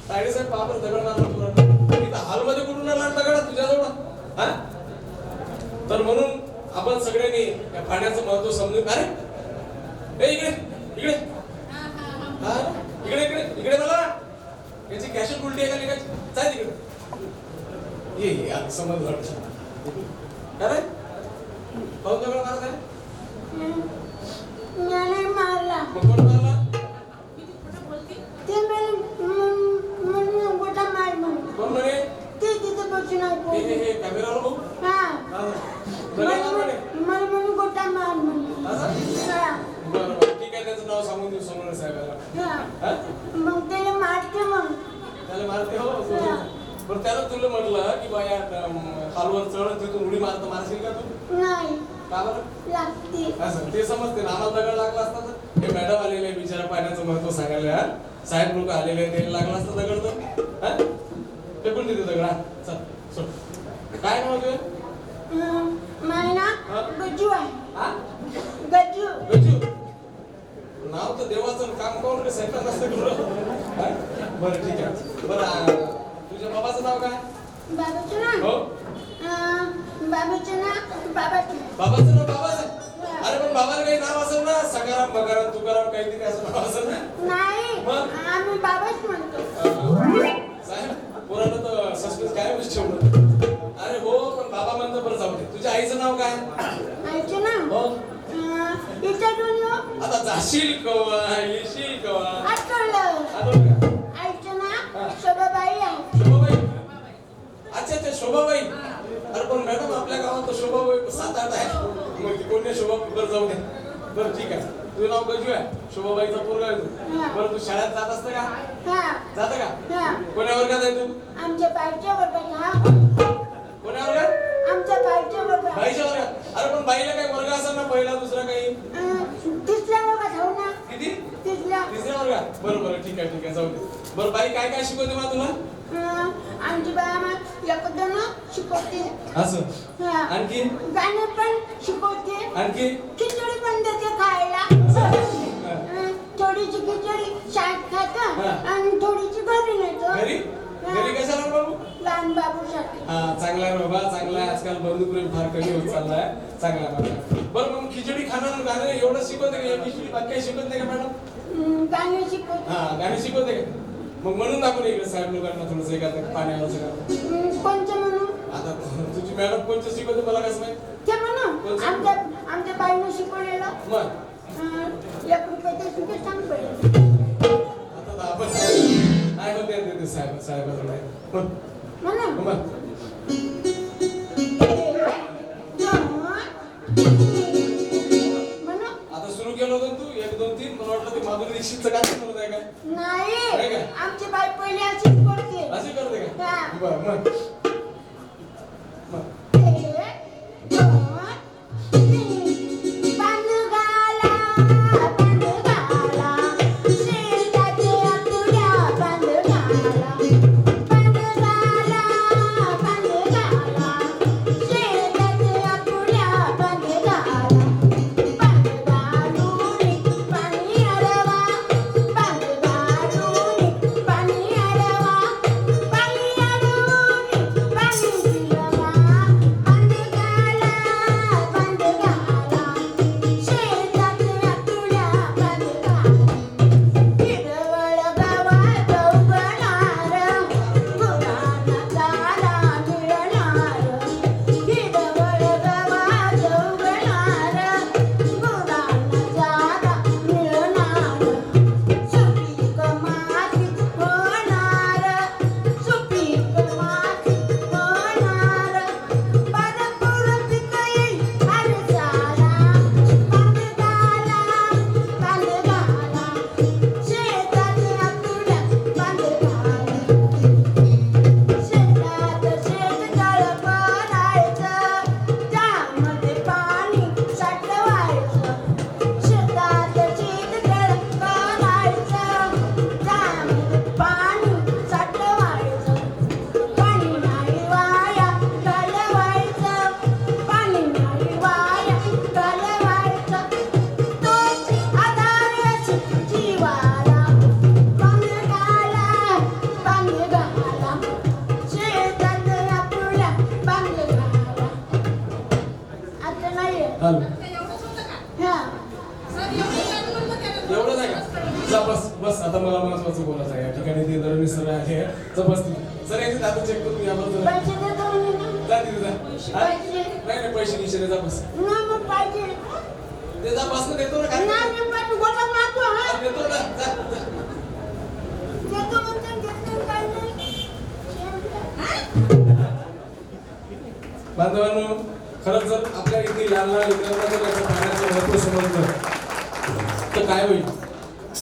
तायडे साहेब बापर दगड मारला पुरा इथं हॉलमध्ये कुठून आला दगड तुझ्याजवळ हा तर म्हणून आपण सगळ्यांनी या पाण्याचं महत्व समजून अरे ए इकडे इकडे हा इकडे इकडे इकडे मला याची कॅशल उलटी आहे का लिखायची चाय तिकडे ये यार समज अरे पाहून दगड मारत आहे नाही मारला मग कोण मारला ते म्हणून गोटा मार म्हणून कोण म्हणे ते तिथे बसून आहे हे कॅमेरावर बघू हा मला म्हणून गोटा मार म्हणून हा बरं ठीक आहे त्याचं नाव सांगून देऊ समोर साहेबाला मग त्याला मारते मग त्याला मारते हो बरं त्याला तुला म्हटलं की बाया खालवर चढ तिथून उडी मारशील का तू नाही का बरं लागते असं ते समजते ना आम्हाला दगड लागला असता तर हे मॅडम आलेले बिचारा पाण्याचं महत्व सांगायला साहेब लोक आलेले ते लागला असतं दगड तर फेकून देते दगड चल सोड काय नाव तुझं मायना गजू आहे हा गजू गजू नाव तर देवाचं काम कोण रे साहेब नसतं बरं ठीक आहे बरं तुझ्या बाबाचं नाव काय बाबाचं नाव हो बाबाचं नाव बाबाचं बाबाचं नाव बाबाच आहे अरे पण बाबाला काही नाव असेल ना सकाराम बकाराम तुकाराम काहीतरी असं नाव असेल ना नाही आम्ही बाबाच म्हणतो साहेब पोरानं तर सस्पेन्स काय गोष्ट ठेवलं अरे हो पण बाबा म्हणतो बरं जाऊ दे तुझ्या आईचं नाव काय आईचं नाव हो विचारून आता जाशील कवा येशील कवा आठवलं आईचं नाव शोभाबाई आहे शोभाबाई अच्छा शोभाबाई अरे पण मॅडम आपल्या गावात तर शोभाबाई 7-8 आहे मग कोणी शोभा बरं जाऊ दे बरं ठीक आहे तुझं नाव गजू आहे शोभाबाईचा पोरगा आहे तू बरं तू शाळेत जात असतं का जातं का कोण्या वर्गात आहे तू आमच्या बाईच्या वर्गात कोण्या वर्गात आमच्या बाईच्या वर्गात बाईच्या वर्गात अरे पण बाईला काही वर्ग असेल ना पहिला दुसरा काही तिसऱ्या वर्गात हो ना किती तिसऱ्या वर्गात बरं ठीक आहे जाऊ दे बरं बाई काय काय शिकवते मग तुला आमची बाई आम्हाला एकदम शिकवते असं आणखी गाणे पण शिकवते आणखी खिचडी पण देते खायला थोडीची खिचडी शाळेत खात आणि थोडीची घरी नेतो घरी कशाला बाबू लहान बाबूसाठी चांगला आहे बाबा चांगला आहे आजकाल बंधुप्रेम फार कमी होत चाललाय चांगला आहे बरं मग खिचडी खाणं गाणं एवढं शिकवते का खिचडी बाकी काही शिकवत नाही का मॅडम गाणे शिकवते गाणे शिकवते का मग म्हणून दाखवून इकडे साहेब लोकांना थोडंसं एखादं पाण्यावर सगळं कोणचं म्हणू आता तुझी मॅडम कोणचं शिकवते मला कसं माहिती ते म्हणू आमच्या बाईनं शिकवलेलं मग 1 रुपये ते सुद्धा सांग पडेल आता आपण काय म्हणते साहेबाचं म्हणू आता सुरू केलं होतं तू 1 2 3 मला वाटलं ते माधुरी दीक्षितचं गाणं म्हणत आहे काय नाही आमची बाई पहिले अशीच करते अशी करते का बरं मग हिरवळ गावात हॅलो हा. एवढंच आहे का? जा बस बस, आता मला महत्वाचं बोलायचं आहे. या ठिकाणी ते दरणी सर आहे. जा बस तिथे. सर याचे दादा चेक करून याबद्दल पैसे देतो म्हणे ना. जा तिथे जा. हा? नाही नाही पैसे गिशे जा बस. ना मग पाहिजे. ते जा बस ना, देतो ना काय ना मी पाहिजे गोटा मारतो हा. हा, देतो ना जा जा. देतो म्हणते घेतो काय नाही. बांधवांनो, खरंच जर आपल्या इथे लहान लहान लेकरांना जर याचं पाण्याचं महत्त्व समजलं तर काय होईल?